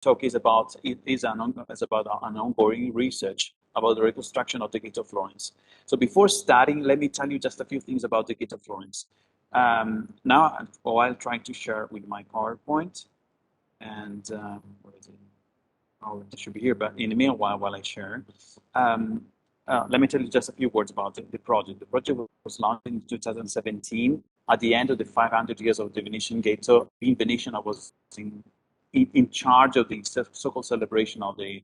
talk is about an ongoing research about the reconstruction of the Ghetto of Florence. So before starting, let me tell you just a few things about the Ghetto of Florence. Now, while trying to share with my PowerPoint, and where is it? Oh, it should be here. But in the meanwhile, while I share, let me tell you just a few words about the project. The project was launched in 2017 at the end of the 500 years of the Venetian Ghetto. In Venetian, I was in charge of the so-called celebration of the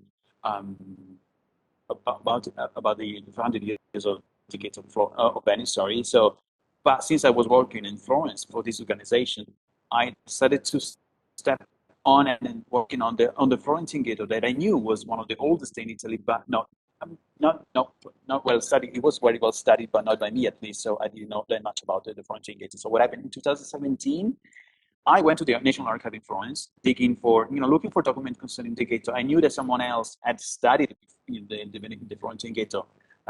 about the 500 years of the Ghetto of Venice. Sorry. So, but since I was working in Florence for this organization, I decided to step on and working on the Florentine Ghetto that I knew was one of the oldest in Italy, but not well studied. It was very well studied, but not by me at least. So I didn't know that much about the Florentine Ghetto. So what happened in 2017? I went to the National Archive in Florence, looking for documents concerning the ghetto. I knew that someone else had studied the Florentine Ghetto.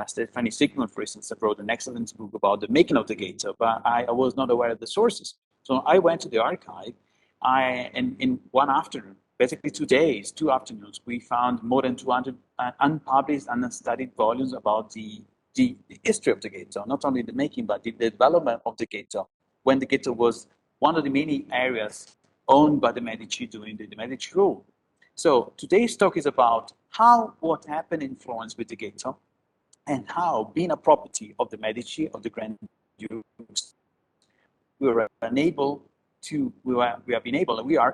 Stephanie Sigmund, for instance, wrote an excellent book about the making of the ghetto, but I was not aware of the sources. So I went to the archive, and in one afternoon, basically 2 days, 2 afternoons, we found more than 200 unpublished and unstudied volumes about the history of the ghetto, not only the making, but the development of the ghetto, when the ghetto was one of the many areas owned by the Medici during the Medici rule. So today's talk is about what happened in Florence with the ghetto, and how, being a property of the Medici, of the Grand-dukes, we are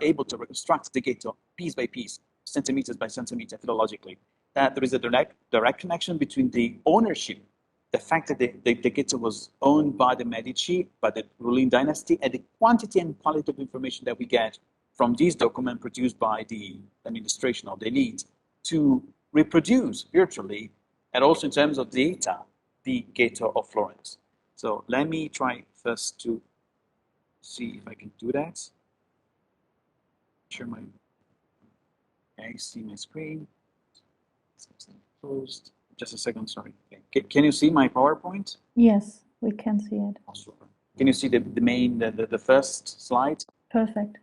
able to reconstruct the ghetto piece by piece, centimeters by centimeter, philologically. That there is a direct connection between the ownership, the fact that the ghetto was owned by the Medici, by the ruling dynasty, and the quantity and quality of information that we get from these documents produced by the administration of the elite to reproduce virtually, and also in terms of data, the Ghetto of Florence. So let me try first to see if I can do that. Share my, okay, see my screen. Closed. Just a second, sorry. Okay. Can you see my PowerPoint? Yes, we can see it. Can you see the first slide? Perfect.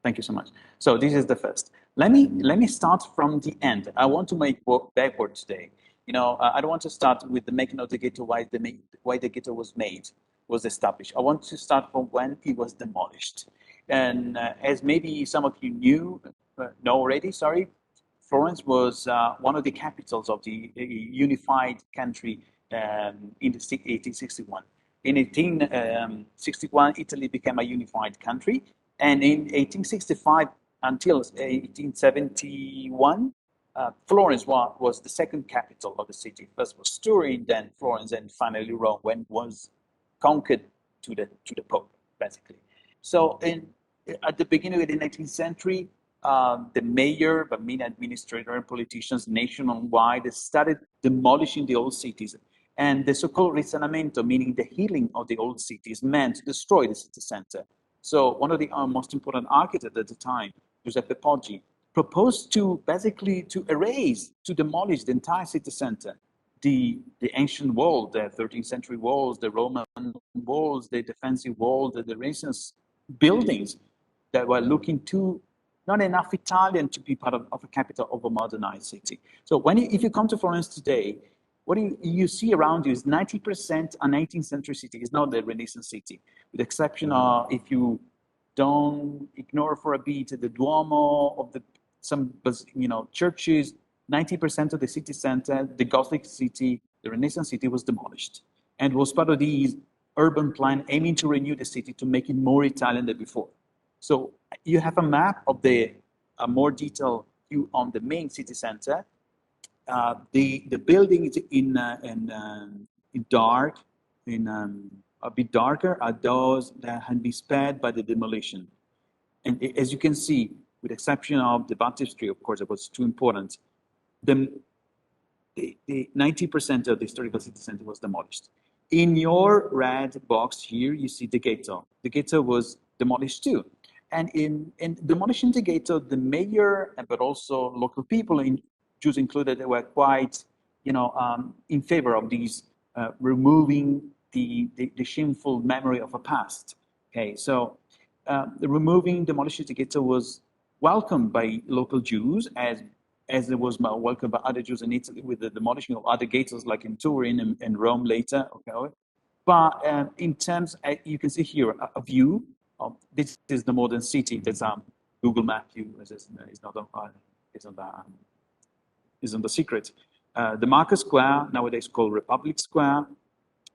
Thank you so much. So this is the first. Let me start from the end. I want to work backward today. I don't want to start with the making of the ghetto, why the ghetto was established. I want to start from when it was demolished. And as maybe some of you know already, sorry, Florence was one of the capitals of the unified country in 1861. In 1861, Italy became a unified country, and in 1865 until 1871, Florence was the second capital of the city. First was Turin, then Florence, and finally Rome, when it was conquered to the Pope, basically. So at the beginning of the 19th century, the mayor, the main administrator, and politicians nationwide started demolishing the old cities. And the so-called risanamento, meaning the healing of the old cities, meant to destroy the city center. So one of the most important architects at the time, Giuseppe Poggi, proposed to basically to demolish the entire city center. The ancient wall, the 13th century walls, the Roman walls, the defensive walls, the Renaissance buildings that were looking too not enough Italian to be part of a capital of a modernized city. So if you come to Florence today, what you see around you is 90% an 18th century city. It's not the Renaissance city, with the exception of, if you don't ignore for a bit, the Duomo of some churches. 90% of the city center, the Gothic city, the Renaissance city, was demolished, and was part of the urban plan aiming to renew the city to make it more Italian than before. So you have a map of a more detailed view on the main city center. The buildings in dark, a bit darker, are those that had been spared by the demolition. And as you can see, with the exception of the baptistry, of course, it was too important, the 90% of the historical city center was demolished. In your red box here, you see the ghetto. The ghetto was demolished too. And in demolishing the ghetto, the mayor, but also local people, Jews included, were quite, in favor of these removing the shameful memory of a past. Okay, so demolishing the ghetto was welcomed by local Jews as it was welcomed by other Jews in Italy with the demolishing of other ghettos like in Turin and Rome later. Okay, but in terms, you can see here a view of this is the modern city. There's Google Map view. Is not isn't the secret. The Market Square, nowadays called Republic Square,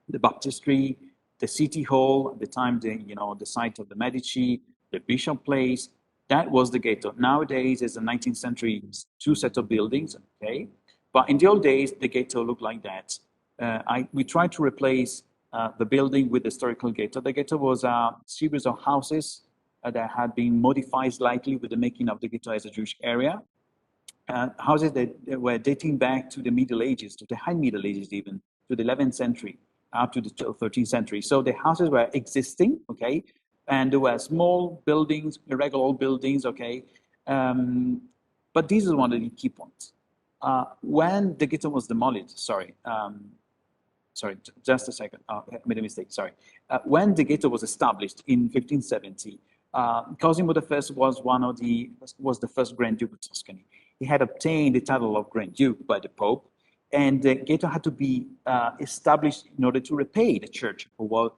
the baptistry, the city hall, at the time the site of the Medici, the Bishop Place. That was the ghetto. Nowadays, it's a 19th century two set of buildings, okay? But in the old days, the ghetto looked like that. We tried to replace the building with the historical ghetto. The ghetto was a series of houses that had been modified slightly with the making of the ghetto as a Jewish area. Houses that were dating back to the Middle Ages, to the High Middle Ages even, to the 11th century, up to the 13th century. So the houses were existing, okay? And there were small buildings, irregular old buildings, okay? But this is one of the key points. When the ghetto was demolished, sorry, just a second, I made a mistake, sorry. When the ghetto was established in 1570, Cosimo I was the first Grand-duke of Tuscany. He had obtained the title of Grand-duke by the Pope, and the ghetto had to be established in order to repay the church for what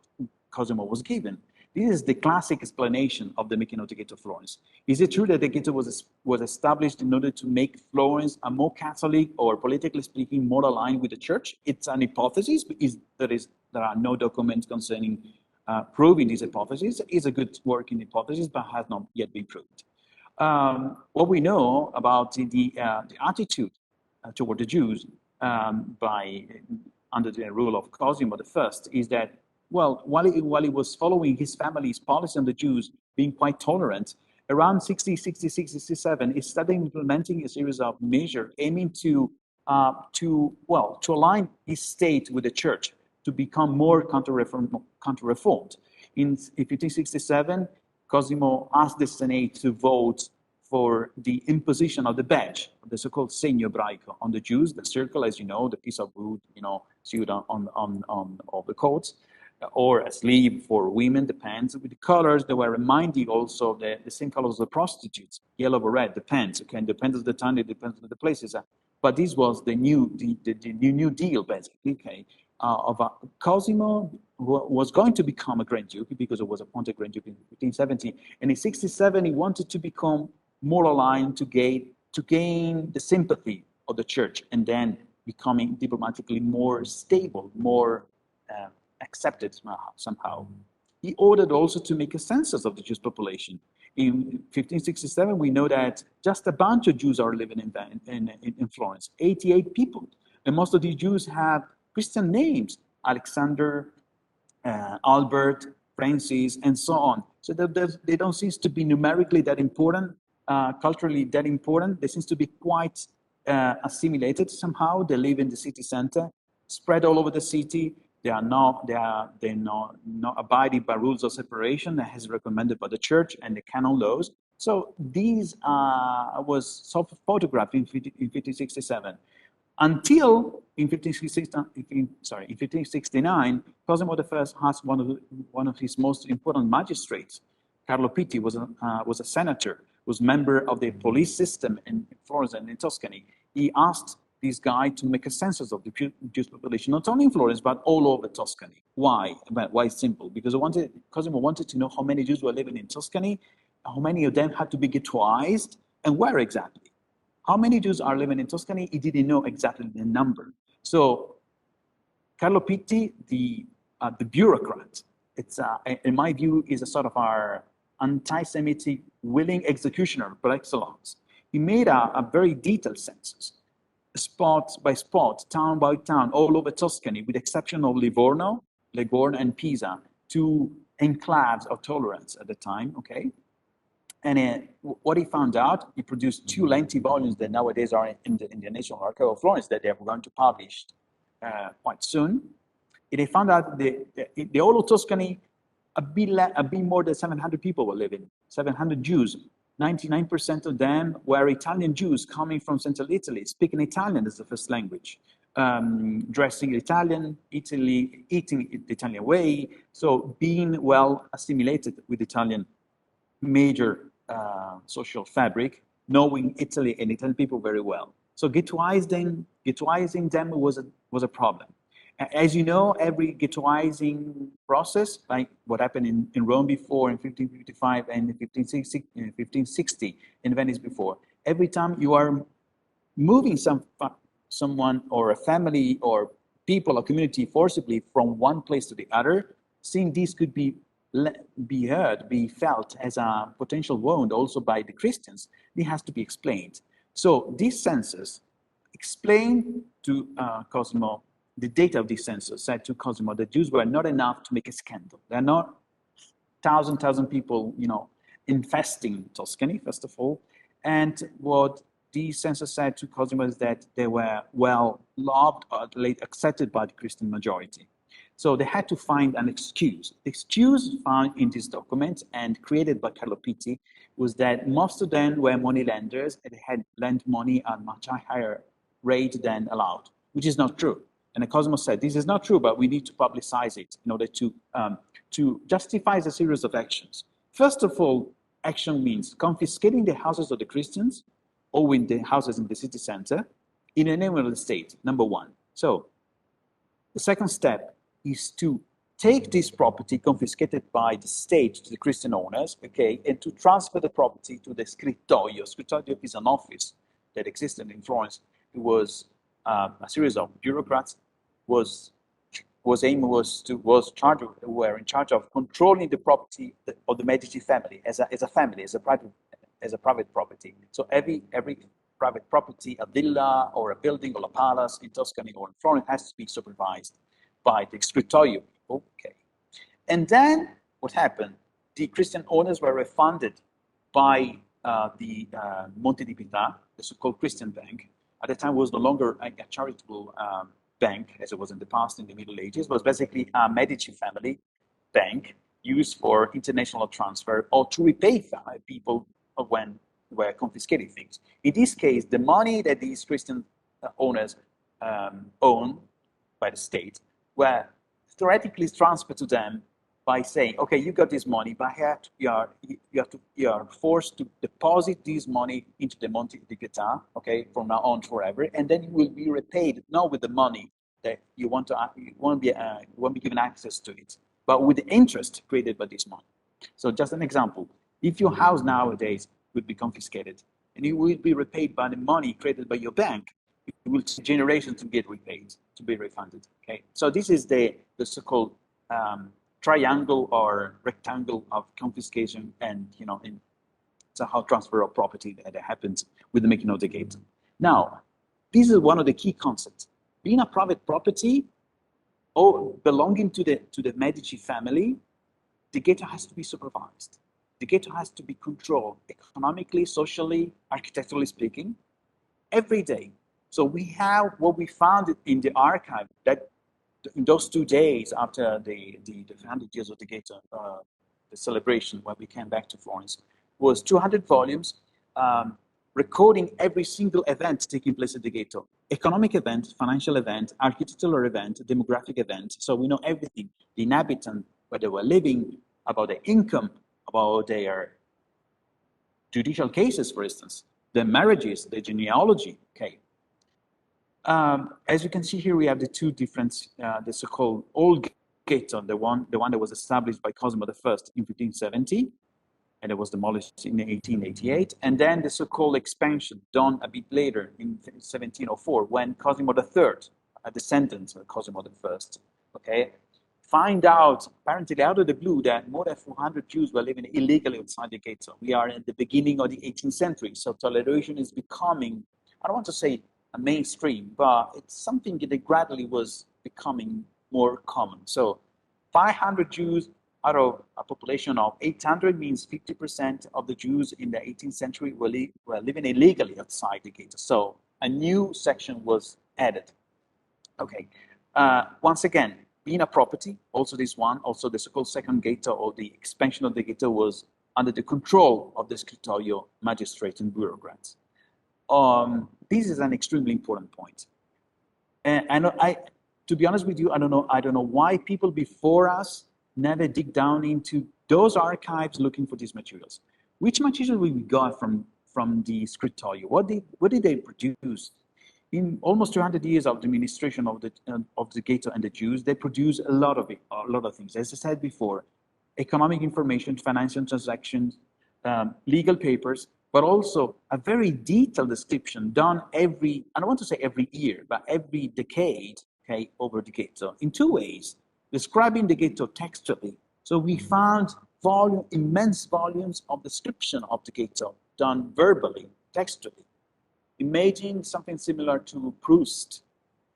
Cosimo was given. This is the classic explanation of the making of the Ghetto of Florence. Is it true that the ghetto was established in order to make Florence a more Catholic, or politically speaking, more aligned with the church? It's an hypothesis. There are no documents concerning proving this hypothesis. It's a good working hypothesis, but has not yet been proved. What we know about the attitude toward the Jews under the rule of Cosimo I is that, well, while he was following his family's policy on the Jews being quite tolerant, around 67, he started implementing a series of measures aiming to align his state with the church, to become more counter-reformed. In 1567, Cosimo asked the Senate to vote for the imposition of the badge, the so-called segno ebraico, on the Jews, the circle, as you know, the piece of wood, sewed on all the coats, or a sleeve for women, the pants with the colors. They were reminding also the same colors of the prostitutes, yellow or red, the pants. Okay, and depends on the time, it depends on the places. But this was the new deal, basically. Okay, Cosimo was going to become a Grand-duke because it was appointed Grand-duke in 1570, and in 67 he wanted to become more aligned to gain the sympathy of the church, and then becoming diplomatically more stable, more accepted somehow. He ordered also to make a census of the Jewish population. In 1567, we know that just a bunch of Jews are living in Florence, 88 people. And most of these Jews have Christian names, Alexander, Albert, Francis, and so on. So they don't seem to be numerically that important, culturally that important. They seem to be quite assimilated somehow. They live in the city center, spread all over the city. They're not abiding by rules of separation that has recommended by the church and the canon laws. So these was photographed in 1567. Until in 1569, Cosimo I asked one of his most important magistrates, Carlo Pitti, was a senator, was member of the police system in Florence and in Tuscany. He asked this guy to make a census of the Jewish population, not only in Florence, but all over Tuscany. Why? Why simple? Because Cosimo wanted to know how many Jews were living in Tuscany, how many of them had to be ghettoized, and where exactly. How many Jews are living in Tuscany? He didn't know exactly the number. So Carlo Pitti, the bureaucrat, in my view, is a sort of our anti-Semitic willing executioner par excellence. He made a very detailed census, spot by spot, town by town, all over Tuscany, with the exception of Livorno, and Pisa, two enclaves of tolerance at the time, okay? And what he found out, he produced two lengthy volumes that nowadays are in the National Archival of Florence that they are going to publish quite soon. And he found out the whole of Tuscany, a bit more than 700 people were living, 700 Jews. 99% of them were Italian Jews coming from Central Italy, speaking Italian as the first language, dressing Italian, eating the Italian way, so being well assimilated with Italian major social fabric, knowing Italy and Italian people very well. So ghettoizing them was a problem. As you know, every ghettoizing process, like what happened in Rome before in 1555 and in 1560 in Venice before, every time you are moving someone or a family or people or community forcibly from one place to the other, seeing this could be heard, be felt as a potential wound also by the Christians, it has to be explained. So this census explained to Cosimo, the data of this census said to Cosimo that Jews were not enough to make a scandal. There are not thousand people, infesting Tuscany, first of all. And what the census said to Cosimo is that they were well loved or accepted by the Christian majority. So they had to find an excuse. The excuse found in this document and created by Carlo Pitti was that most of them were money lenders and they had lent money at much higher rate than allowed, which is not true. And Cosimo said, this is not true, but we need to publicize it in order to justify a series of actions. First of all, action means confiscating the houses of the Christians, or in the houses in the city center, in the name of the state, number one. So the second step is to take this property confiscated by the state to the Christian owners, okay, and to transfer the property to the scrittoio. Scrittoio is an office that existed in Florence. It was a series of bureaucrats were in charge of controlling the property of the Medici family as a private property. So every private property, a villa or a building or a palace in Tuscany or in Florence has to be supervised by the scrittoio. Okay. And then what happened? The Christian owners were refunded by the Monte di Pietà, the so-called Christian bank. At the time, it was no longer a charitable bank as it was in the past in the Middle Ages. It was basically a Medici family bank used for international transfer or to repay people when were confiscating things. In this case, the money that these Christian owners own by the state were theoretically transferred to them by saying, okay, you got this money, but you are forced to deposit this money into the Monte di Pietà, okay, from now on forever, and then you will be repaid not with the money that you won't be given access to it, but with the interest created by this money. So just an example: if your house nowadays would be confiscated and you will be repaid by the money created by your bank, it will take generations to get repaid, to be refunded. Okay, so this is the so-called triangle or rectangle of confiscation and somehow transfer of property that happens with the making of the ghetto. Now, this is one of the key concepts. Being a private property or belonging to the Medici family, the ghetto has to be supervised. The ghetto has to be controlled economically, socially, architecturally speaking, every day. So we have what we found in the archive that in those 2 days after the 100 years of the ghetto, the celebration when we came back to Florence, was 200 volumes recording every single event taking place at the ghetto. Economic event, financial event, architectural event, demographic event. So we know everything. The inhabitant, where they were living, about their income, about their judicial cases, for instance, their marriages, their genealogy. Okay. As you can see here, we have the two different, the so-called old ghetto, the one that was established by Cosimo I in 1570, and it was demolished in 1888, and then the so-called expansion done a bit later in 1704, when Cosimo III, a descendant of Cosimo I, okay, find out, apparently out of the blue, that more than 400 Jews were living illegally outside the ghetto. We are at the beginning of the 18th century, so toleration is becoming, I don't want to say a mainstream, but it's something that gradually was becoming more common. So 500 Jews out of a population of 800 means 50% of the Jews in the 18th century were living illegally outside the ghetto. So a new section was added. Okay, once again, being a property, also this one, also the so-called second ghetto or the expansion of the ghetto was under the control of the scrittoio magistrates and bureaucrats. This is an extremely important point. And to be honest with you, I don't know why people before us never dig down into those archives looking for these materials. Which material we got from the scriptorio? What did they produce? In almost 200 years of the administration of the Ghetto and the Jews, they produced a lot of things. As I said before, economic information, financial transactions, legal papers, but also a very detailed description done every, I don't want to say every year, but every decade, okay, over the Ghetto in two ways, describing the Ghetto textually. So we found immense volumes of description of the Ghetto done verbally, textually. Imagine something similar to Proust,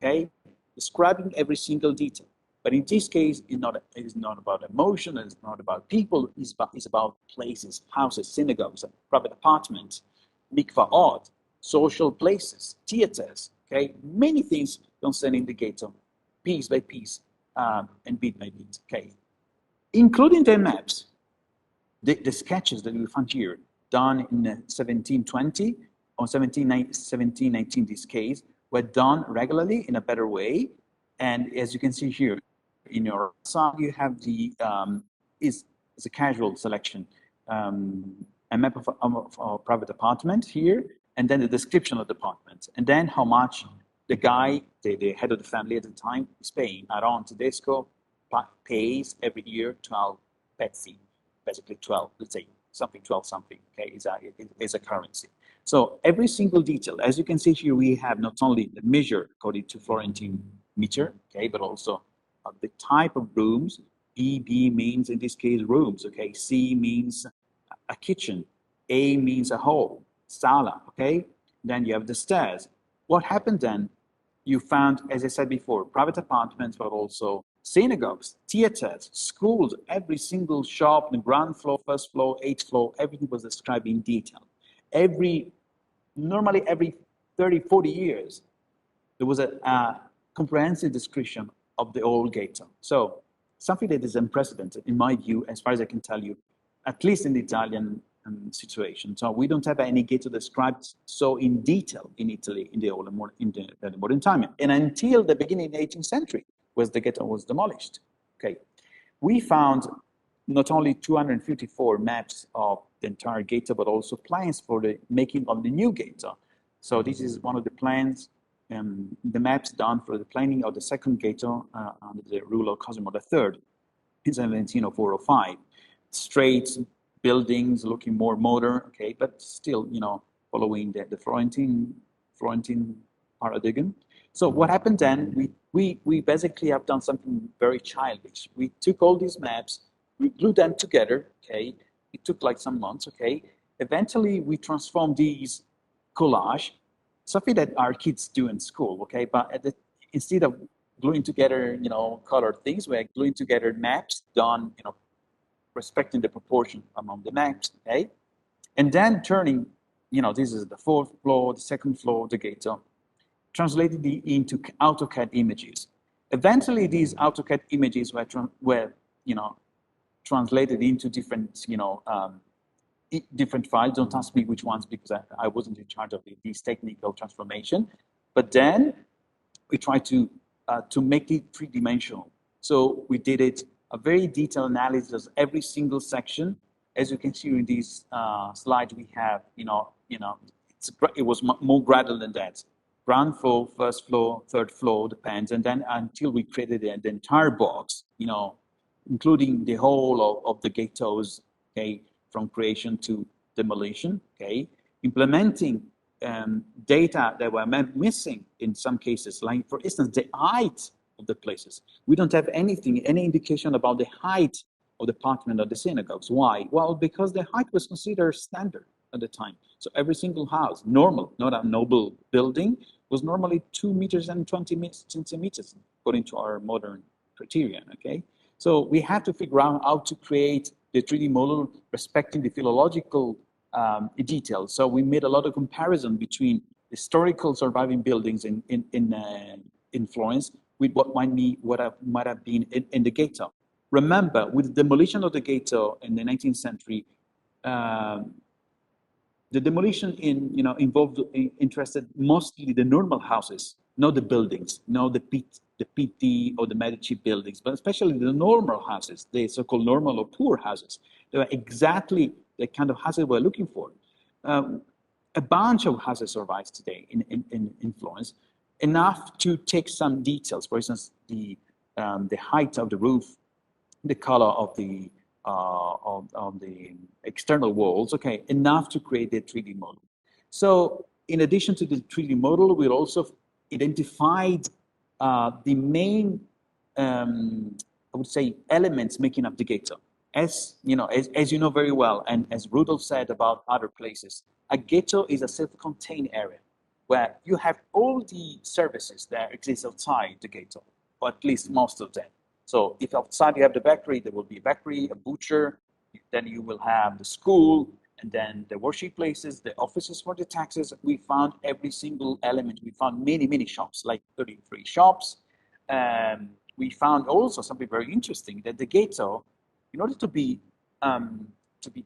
okay, describing every single detail. But in this case, it's not about emotion, it's not about people, it's about places, houses, synagogues, private apartments, mikvaot, social places, theaters, okay, many things concerning the Ghetto, piece by piece, and bit by bit, okay, including the maps, the sketches that we found here, done in 1720 or 1719, this case, were done regularly in a better way. And as you can see here, in your side, you have the, is a casual selection, a map of a private apartment here, and then the description of the apartment, and then how much the guy, the head of the family at the time, is paying. Aron Tedesco pays every year 12 pezzi, basically 12, let's say something 12 something, okay, is a currency. So every single detail, as you can see here, we have not only the measure according to Florentine meter, okay, but also the type of rooms. B means, in this case, rooms, okay. C means a kitchen. A means a hall, sala, okay. Then you have the stairs. What happened then? You found, as I said before, private apartments, but also synagogues, theaters, schools, every single shop, the ground floor, first floor, eighth floor, everything was described in detail. Normally every 30, 40 years, there was a comprehensive description of the old Ghetto. So something that is unprecedented, in my view, as far as I can tell you, at least in the Italian situation. So we don't have any Ghetto described so in detail in Italy in the modern time. And until the beginning of the 18th century, where the Ghetto was demolished. Okay, we found not only 254 maps of the entire Ghetto, but also plans for the making of the new Ghetto. So this is one of the plans, the maps done for the planning of the second Ghetto under the rule of Cosimo III in 1704-05. Streets, buildings looking more modern, okay, but still, you know, following the Florentine paradigm. So what happened then? We basically have done something very childish. We took all these maps, we glued them together, okay. It took like some months, okay. Eventually, we transformed these collage, something that our kids do in school, okay. But instead of gluing together, you know, colored things, we're gluing together maps done, you know, respecting the proportion among the maps, okay? And then turning, you know, this is the fourth floor, the second floor, the Ghetto, translated into AutoCAD images. Eventually, these AutoCAD images were you know, translated into different, you know, different files. Don't ask me which ones, because I wasn't in charge of this technical transformation. But then we tried to make it three-dimensional. So we did it a very detailed analysis of every single section. As you can see in this slide, we have, it was more gradual than that. Ground floor, first floor, third floor, depends. And then until we created the entire box, you know, including the whole of the ghettos, okay, from creation to demolition, okay, implementing data that were missing in some cases, like, for instance, the height of the places. We don't have any indication about the height of the apartment or the synagogues. Why? Well, because the height was considered standard at the time. So every single house, normal, not a noble building, was normally 2 meters and 20 centimeters, according to our modern criterion, okay? So we have to figure out how to create the 3D model respecting the philological details. So we made a lot of comparison between historical surviving buildings in Florence with what might have been in the Ghetto. Remember, with the demolition of the Ghetto in the 19th century, the demolition interested mostly the normal houses, not the buildings, not the Pitti or the Medici buildings, but especially the normal houses, the so-called normal or poor houses. They were exactly the kind of houses we're looking for. A bunch of houses survives today in Florence, enough to take some details. For instance, the height of the roof, the color of the external walls, okay, enough to create a 3D model. So in addition to the 3D model, we also identified the main, I would say, elements making up the ghetto. As you know very well, and as Rudolf said about other places, a ghetto is a self-contained area where you have all the services that exist outside the ghetto, or at least most of them. So if outside you have the bakery, there will be a bakery, a butcher, then you will have the school, and then the worship places, the offices for the taxes. We found every single element. We found many, many shops, like 33 shops. We found also something very interesting, that the ghetto, in order to be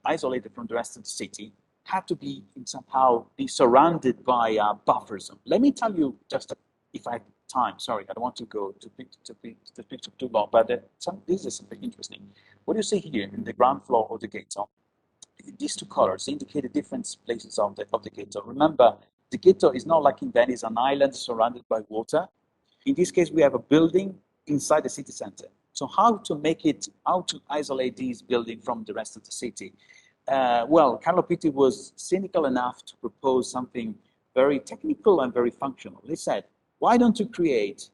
isolated from the rest of the city, had to be somehow be surrounded by a buffer zone. Let me tell you just, if I have time, sorry, I don't want to go to the picture too long, but this is something interesting. What you see here in the ground floor of the ghetto, these two colors indicate the different places of the ghetto. Remember, the ghetto is not like in Venice, an island surrounded by water. In this case, we have a building inside the city center. So how to isolate this building from the rest of the city? Well, Carlo Pitti was cynical enough to propose something very technical and very functional. He said, why don't you create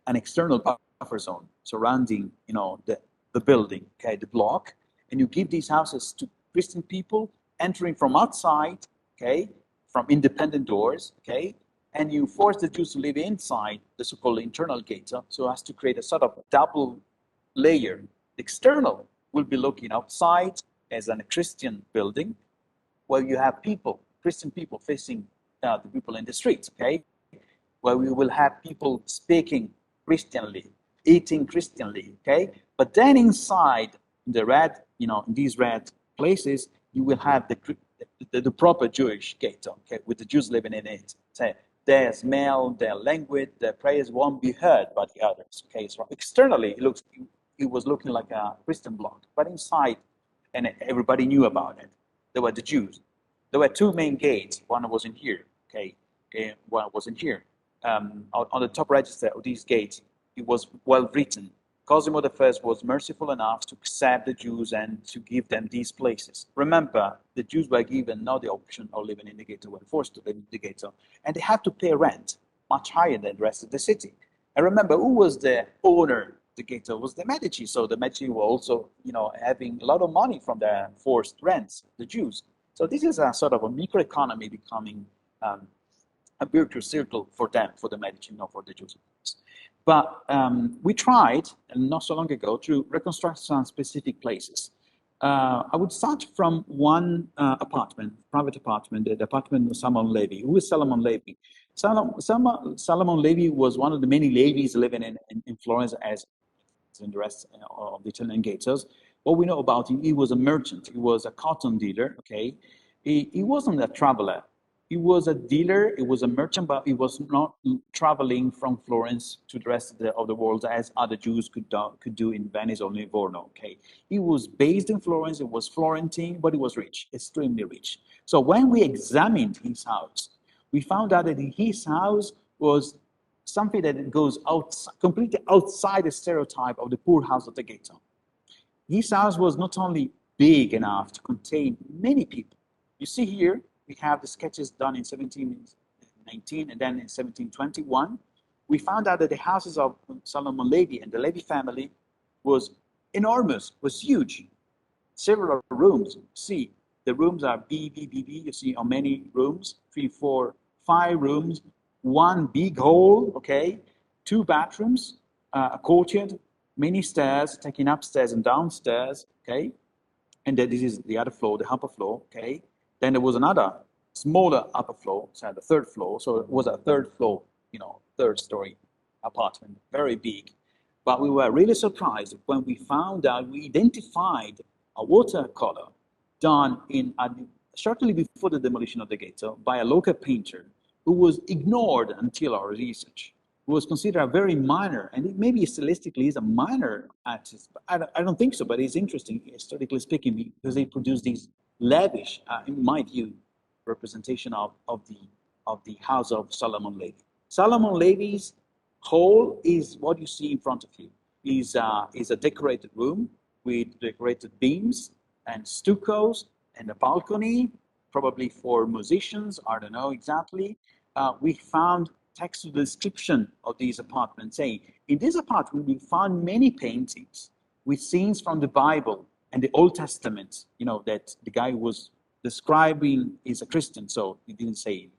an external buffer zone surrounding, the building, okay, the block, and you give these houses to Christian people entering from outside, okay, from independent doors, okay, and you force the Jews to live inside the so-called internal ghetto, so as to create a sort of double layer. The external will be looking outside as a Christian building, where you have people, Christian people, facing the people in the streets, okay, where we will have people speaking Christianly, eating Christianly, okay, but then inside the red, in these red places, you will have the proper Jewish ghetto, okay, with the Jews living in it. So their smell, their language, their prayers won't be heard by the others. Okay, so externally it was looking like a Christian block, but inside, and everybody knew about it, there were the Jews. There were two main gates. One was in here, okay, and one was in here. On the top register of these gates, it was well written. Cosimo I was merciful enough to accept the Jews and to give them these places. Remember, the Jews were given not the option of living in the ghetto, were forced to live in the ghetto, and they had to pay rent much higher than the rest of the city. And remember, who was the owner of the ghetto? Was the Medici. So the Medici were also, having a lot of money from their forced rents, the Jews. So this is a sort of a microeconomy becoming a virtuous circle for them, for the Medici, not for the Jews. But we tried, not so long ago, to reconstruct some specific places. I would start from one apartment, private apartment, the apartment of Salomon Levi. Who is Salomon Levi? Salomon Levi was one of the many Levis living in Florence, as in the rest of the Italian ghettos. What we know about him, he was a merchant. He was a cotton dealer, okay? He wasn't a traveler. He was a dealer, he was a merchant, but he was not traveling from Florence to the rest of the world as other Jews could do in Venice or Livorno, okay? He was based in Florence, he was Florentine, but he was rich, extremely rich. So when we examined his house, we found out that his house was something that goes completely outside the stereotype of the poor house of the ghetto. His house was not only big enough to contain many people. You see here, we have the sketches done in 1719 and then in 1721. We found out that the houses of Salomon Levi and the Levi family was enormous, was huge. Several rooms. See, the rooms are B. You see how many rooms? 3, 4, 5 rooms, one big hall, okay? 2 bathrooms, a courtyard, many stairs, taking upstairs and downstairs, okay? And then this is the other floor, the upper floor, okay? Then there was another smaller upper floor, so the 3rd floor. So it was a 3rd floor, 3rd story apartment, very big. But we were really surprised when we found out, we identified a watercolor done shortly before the demolition of the ghetto by a local painter who was ignored until our research. was considered a very minor, and it maybe stylistically is a minor artist, but I don't think so, but it's interesting, historically speaking, because they produce these lavish, in my view, representation of the house of Solomon Levi. Solomon Levi's hall is what you see in front of you. Is a decorated room with decorated beams and stuccos and a balcony, probably for musicians, I don't know exactly. We found textual description of these apartments saying, in this apartment we found many paintings with scenes from the Bible and the Old Testament, you know, that the guy was describing is a Christian, so he didn't say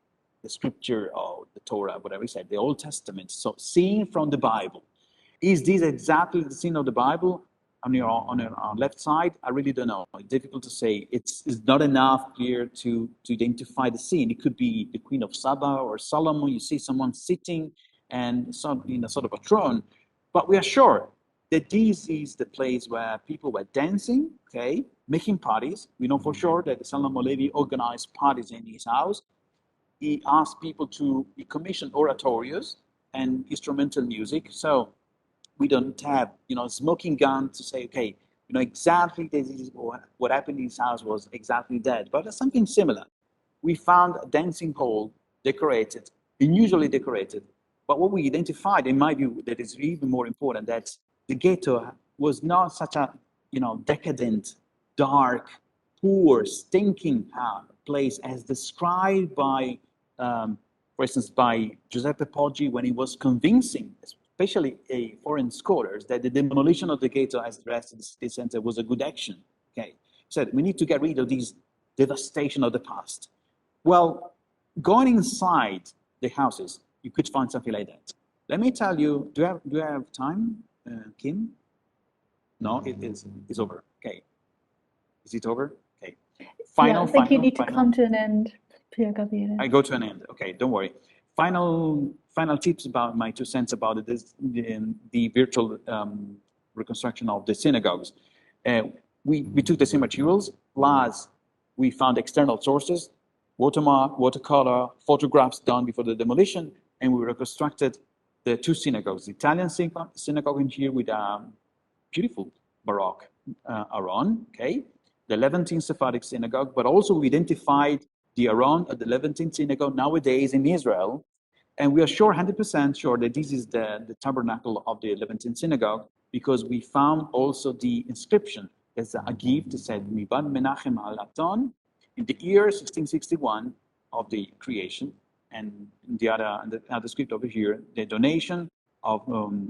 the scripture or the Torah, whatever he said, the Old Testament, so scene from the Bible. Is this exactly the scene of the Bible on your left side? I really don't know. It's difficult to say. It's not enough clear to identify the scene. It could be the Queen of Saba or Solomon. You see someone sitting and in a sort of a throne. But we are sure that this is the place where people were dancing, okay, making parties. We know for sure that Solomon Levi organized parties in his house. He asked people to commission oratorios and instrumental music. So we don't have, you know, smoking gun to say, okay, you know, exactly this is what happened in his house was exactly that, but it's something similar. We found a dancing hall decorated, unusually decorated, but what we identified, in my view, that is even more important, that the ghetto was not such a, you know, decadent, dark, poor, stinking place as described by, for instance, by Giuseppe Poggi when he was convincing, especially foreign scholars, that the demolition of the ghetto as the rest of the city center was a good action. Okay, so we need to get rid of these devastation of the past. Well, going inside the houses, you could find something like that. Let me tell you, do I have time, Kim? No, it's over. Okay, is it over? Okay. Yeah, I think you need to come to an end, Piergabriele. I go to an end. Okay, don't worry. Final tips about my 2 cents about the virtual reconstruction of the synagogues. We took the same materials, plus we found external sources, watermark, watercolor, photographs done before the demolition, and we reconstructed the 2 synagogues. The Italian synagogue in here with a beautiful Baroque Aron, okay? The Levantine Sephardic synagogue, but also we identified the Aron at the Levantine synagogue nowadays in Israel. And we are sure, 100% sure, that this is the tabernacle of the Levantine synagogue, because we found also the inscription as a gift that said, Mivad Menachem al-Aton, in the year 1661 of the creation. And the other script over here, the donation of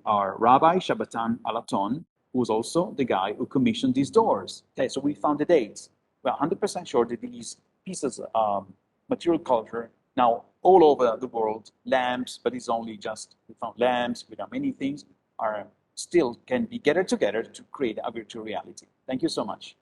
our Rabbi Shabbatan al-Aton, who was also the guy who commissioned these doors. Okay, so we found the dates. We're 100% sure that these pieces of material culture now all over the world, lamps, but it's only just, we found lamps, we found many things, are still can be gathered together to create a virtual reality. Thank you so much.